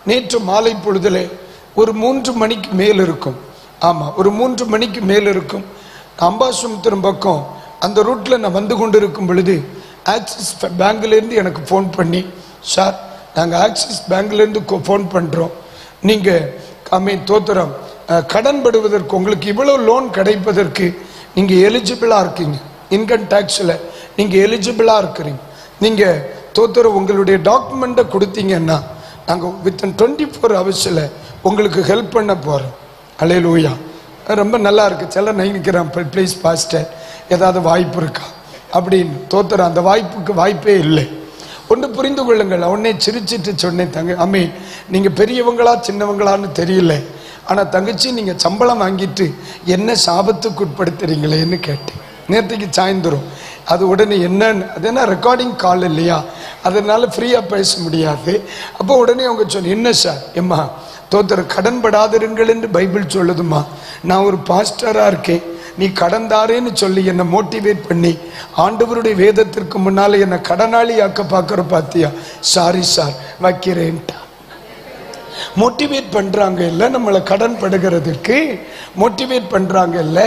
நேற்று மாலை பொழுதில் ஒரு 3 மணிக்கு மேல் இருக்கும். ஆமாம், ஒரு 3 மணிக்கு மேல் இருக்கும். அம்பாசமுத்திரம் பக்கம் அந்த ரூட்டில் நான் வந்து கொண்டு இருக்கும் பொழுது ஆக்சிஸ் பேங்க்லேருந்து எனக்கு ஃபோன் பண்ணி, சார் நாங்கள் ஆக்சிஸ் பேங்க்லேருந்து ஃபோன் பண்ணுறோம், நீங்கள் தோத்திரம் கடன் படுவதற்கு உங்களுக்கு இவ்வளோ லோன் கிடைப்பதற்கு நீங்கள் எலிஜிபிளாக இருக்கீங்க, இன்கம் டேக்ஸில் நீங்கள் எலிஜிபிளாக இருக்கிறீங்க, நீங்கள் தோத்திரம் உங்களுடைய டாக்குமெண்ட்டை கொடுத்தீங்கன்னா நாங்கள் வித்தின் 24 ஹவர்ஸில் உங்களுக்கு ஹெல்ப் பண்ண போகிறோம். அல்லேலூயா. ரொம்ப நல்லா இருக்குது. சில நினைக்கிறேன், ப்ளீஸ் பாஸ்டர் ஏதாவது வாய்ப்பு இருக்கா அப்படின்னு. தோத்திரம் அந்த வாய்ப்புக்கு வாய்ப்பே இல்லை. ஒன்று புரிந்து கொள்ளுங்கள். அவனே சிரிச்சிட்டு சொன்னேன், நீங்கள் பெரியவங்களா சின்னவங்களான்னு தெரியல, ஆனால் தங்கச்சி நீங்கள் சம்பளம் வாங்கிட்டு என்ன சாபத்துக்கு உட்படுத்துறீங்களேன்னு கேட்டேன். நேற்றுக்கு சாய்ந்துரும். அது உடனே என்னன்னு, அது என்ன ரெக்கார்டிங் கால் இல்லையா, அதனால ஃப்ரீயாக பேச முடியாது. அப்போ உடனே அவங்க சொன்ன, என்ன சார் எம்மா தோத்திரம் கடன் படாதிருங்கள் என்று பைபிள் சொல்லுதுமா, நான் ஒரு பாஸ்டராக இருக்கேன், நீ கடன்தாரேன்னு சொல்லி என்னை மோட்டிவேட் பண்ணி ஆண்டவருடைய வேதத்திற்கு முன்னால் என்னை கடனாளி ஆக்க பார்க்குற பார்த்தியா, சாரி சார் வைக்கிறேன்ட்டா. மோட்டிவேட் பண்ணுறாங்க இல்லை, நம்மளை கடன் படுகிறதுக்கு மோட்டிவேட் பண்ணுறாங்க இல்லை.